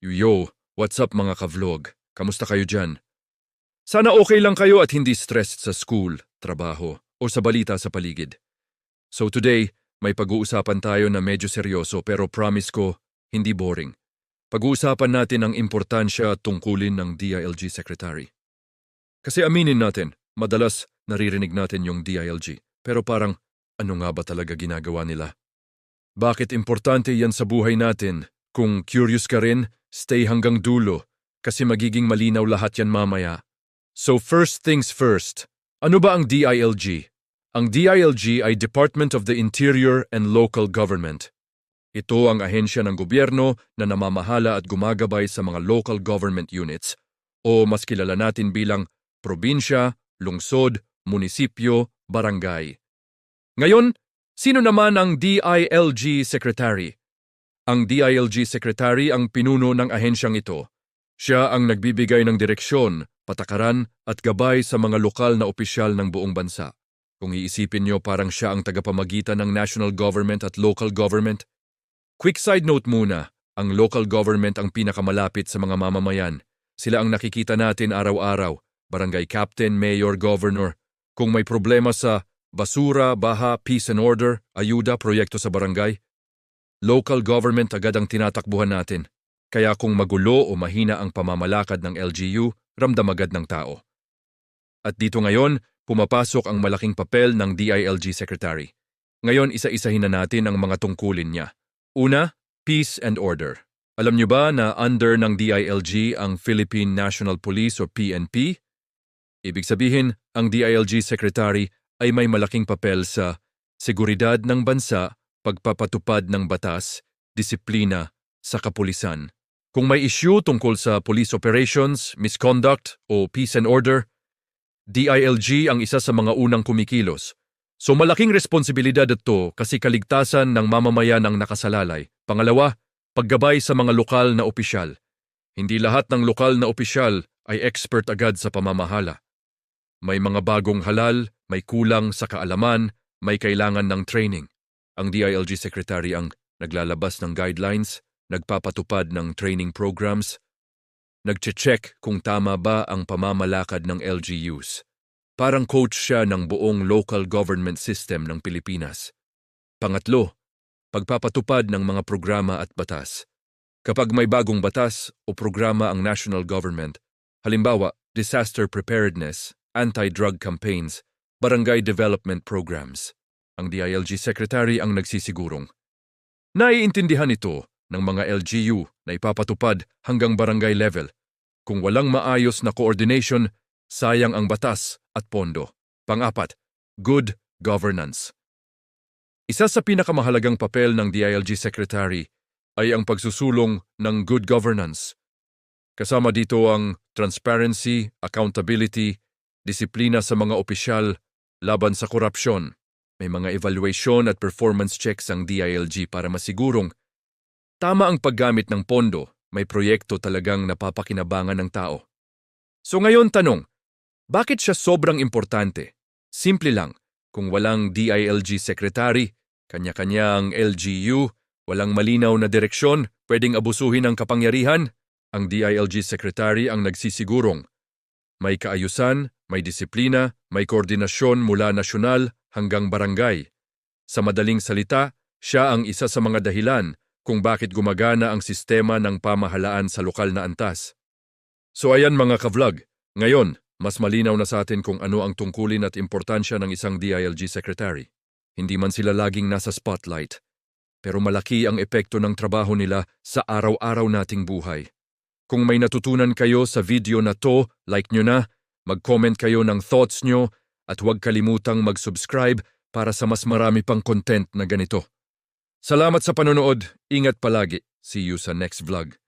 Yo, what's up mga ka-vlog? Kamusta kayo dyan? Sana okay lang kayo at hindi stressed sa school, trabaho, o sa balita sa paligid. So today, may pag-uusapan tayo na medyo seryoso pero promise ko, hindi boring. Pag-uusapan natin ang importansya at tungkulin ng DILG Secretary. Kasi aminin natin, madalas naririnig natin yung DILG, pero parang ano nga ba talaga ginagawa nila? Bakit importante yan sa buhay natin? Kung curious ka rin, stay hanggang dulo kasi magiging malinaw lahat yan mamaya. So first things first, ano ba ang DILG? Ang DILG ay Department of the Interior and Local Government. Ito ang ahensya ng gobyerno na namamahala at gumagabay sa mga local government units o mas kilala natin bilang probinsya, lungsod, munisipyo, barangay. Ngayon, sino naman ang DILG Secretary? Ang DILG Secretary ang pinuno ng ahensyang ito. Siya ang nagbibigay ng direksyon, patakaran at gabay sa mga lokal na opisyal ng buong bansa. Kung iisipin nyo parang siya ang tagapamagitan ng national government at local government. Quick side note muna, ang local government ang pinakamalapit sa mga mamamayan. Sila ang nakikita natin araw-araw, barangay captain, mayor, governor. Kung may problema sa basura, baha, peace and order, ayuda, proyekto sa barangay, local government agad ang tinatakbuhan natin. Kaya kung magulo o mahina ang pamamalakad ng LGU, ramdam agad ng tao. At dito ngayon, pumapasok ang malaking papel ng DILG Secretary. Ngayon, isa-isahin na natin ang mga tungkulin niya. Una, peace and order. Alam niyo ba na under ng DILG ang Philippine National Police o PNP? Ibig sabihin, ang DILG Secretary ay may malaking papel sa seguridad ng bansa, pagpapatupad ng batas, disiplina sa kapulisan. Kung may issue tungkol sa police operations, misconduct o peace and order, DILG ang isa sa mga unang kumikilos. So malaking responsibilidad ito kasi kaligtasan ng mamamayan ang nakasalalay. Pangalawa, paggabay sa mga lokal na opisyal. Hindi lahat ng lokal na opisyal ay expert agad sa pamamahala. May mga bagong halal, may kulang sa kaalaman, may kailangan ng training. Ang DILG Secretary ang naglalabas ng guidelines, nagpapatupad ng training programs, nagche-check kung tama ba ang pamamalakad ng LGUs. Parang coach siya ng buong local government system ng Pilipinas. Pangatlo, pagpapatupad ng mga programa at batas. Kapag may bagong batas o programa ang national government, halimbawa disaster preparedness, anti-drug campaigns, barangay development programs, ang DILG Secretary ang nagsisigurong. Naiintindihan ito ng mga LGU na ipapatupad hanggang barangay level. Kung walang maayos na coordination, sayang ang batas at pondo. Pang-apat, good governance. Isa sa pinakamahalagang papel ng DILG Secretary ay ang pagsusulong ng good governance. Kasama dito ang transparency, accountability, disiplina sa mga opisyal, laban sa korupsyon. May mga evaluation at performance checks ang DILG para masigurong tama ang paggamit ng pondo, may proyekto talagang napapakinabangan ng tao. So ngayon tanong, bakit siya sobrang importante? Simple lang, kung walang DILG Secretary, kanya-kanya ang LGU, walang malinaw na direksyon, pwedeng abusuhin ang kapangyarihan, ang DILG Secretary ang nagsisigurong. May kaayusan, may disiplina, may koordinasyon mula nasyonal hanggang barangay. Sa madaling salita, siya ang isa sa mga dahilan kung bakit gumagana ang sistema ng pamahalaan sa lokal na antas. So ayan mga ka-vlog, ngayon, mas malinaw na sa atin kung ano ang tungkulin at importansya ng isang DILG Secretary. Hindi man sila laging nasa spotlight, pero malaki ang epekto ng trabaho nila sa araw-araw nating buhay. Kung may natutunan kayo sa video na to, like nyo na, mag-comment kayo ng thoughts nyo, at huwag kalimutang mag-subscribe para sa mas marami pang content na ganito. Salamat sa panonood, ingat palagi. See you sa next vlog.